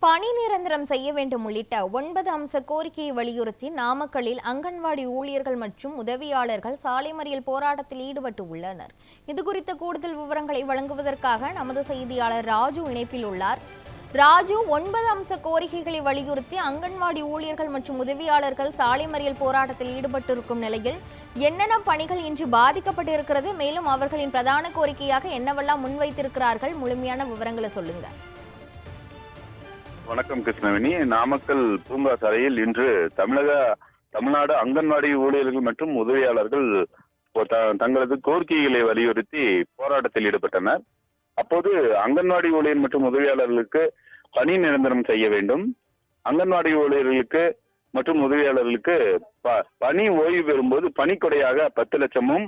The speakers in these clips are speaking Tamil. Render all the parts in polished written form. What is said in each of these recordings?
பணி நிரந்தரம் செய்ய வேண்டும் உள்ளிட்ட 9 அம்ச கோரிக்கையை வலியுறுத்தி நாமக்கல்லில் அங்கன்வாடி ஊழியர்கள் மற்றும் உதவியாளர்கள் சாலை மறியல் போராட்டத்தில் ஈடுபட்டு உள்ளனர். இதுகுறித்த கூடுதல் விவரங்களை வழங்குவதற்காக நமது செய்தியாளர் ராஜு இணைப்பில் உள்ளார். ராஜு, 9 அம்ச கோரிக்கைகளை வலியுறுத்தி அங்கன்வாடி ஊழியர்கள் மற்றும் உதவியாளர்கள் சாலை மறியல் போராட்டத்தில் ஈடுபட்டிருக்கும் நிலையில் என்னென்ன பணிகள் இன்று பாதிக்கப்பட்டிருக்கிறது, மேலும் அவர்களின் பிரதான கோரிக்கையாக என்னவெல்லாம் முன்வைத்திருக்கிறார்கள், முழுமையான விவரங்களை சொல்லுங்க. வணக்கம் கிருஷ்ணவேணி. நாமக்கல் பூங்கா சாலையில் இன்று தமிழ்நாடு அங்கன்வாடி ஊழியர்கள் மற்றும் உதவியாளர்கள் தங்களது கோரிக்கைகளை வலியுறுத்தி போராட்டத்தில் ஈடுபட்டனர். அப்போது அங்கன்வாடி ஊழியர் மற்றும் உதவியாளர்களுக்கு பணி நிரந்தரம் செய்ய வேண்டும், அங்கன்வாடி ஊழியர்களுக்கு மற்றும் உதவியாளர்களுக்கு பணி ஓய்வு பெறும்போது பணிக்கொடையாக 10 லட்சமும்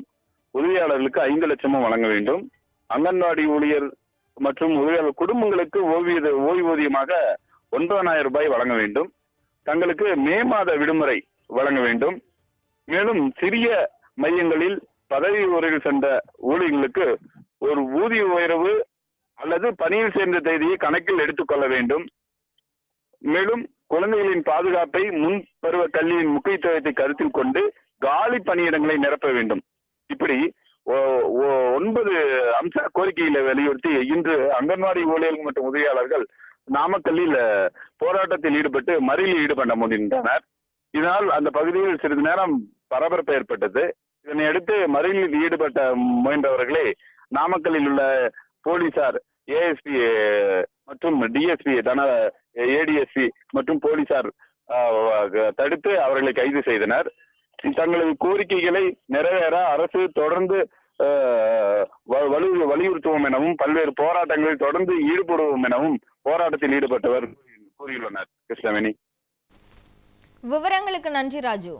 உதவியாளர்களுக்கு 5 லட்சமும் வழங்க வேண்டும், அங்கன்வாடி ஊழியர் மற்றும் உதவியாளர் குடும்பங்களுக்கு ஓய்வூதியமாக 9,000 ரூபாய் வழங்க வேண்டும், தங்களுக்கு மே மாத விடுமுறை வழங்க வேண்டும். மேலும் சிறிய மையங்களில் பதவி உயர்வு சென்ற ஊழியர்களுக்கு ஒரு ஊதிய உயர்வு அல்லது பணியில் சேர்ந்த தேதியை கணக்கில் எடுத்துக்கொள்ள வேண்டும். மேலும் குழந்தைகளின் பாதுகாப்பை முன் பருவ கல்வியின் முக்கியத்துவத்தை கருத்தில் கொண்டு காலி பணியிடங்களை நிரப்ப வேண்டும். இப்படி 9 அம்ச கோரிக்கைகளை வலியுறுத்தி இன்று அங்கன்வாடி ஊழியர்கள் மற்றும் உதவியாளர்கள் நாமக்கல்லில் போராட்டத்தில் ஈடுபட்டு மறியலில் ஈடுபட முன்னின்றனர். இதனால் அந்த பகுதியில் சிறிது நேரம் பரபரப்பு ஏற்பட்டது. இதனை அடுத்து மறியலில் ஈடுபட்ட முயன்றவர்களை நாமக்கல்லில் உள்ள போலீசார், ஏஎஸ்பி மற்றும் டிஎஸ்பி, ஏடிஎஸ்பி மற்றும் போலீசார் தடுத்து அவர்களை கைது செய்தனர். தங்களது கோரிக்கைகளை நிறைவேற அரசு தொடர்ந்து வலியுறுத்துவோம் எனவும் பல்வேறு போராட்டங்களில் தொடர்ந்து ஈடுபடுவோம் எனவும் போராட்டத்தில் ஈடுபட்டவர் கூறியுள்ளனர். கிருஷ்ணவேணி, விவரங்களுக்கு நன்றி ராஜு.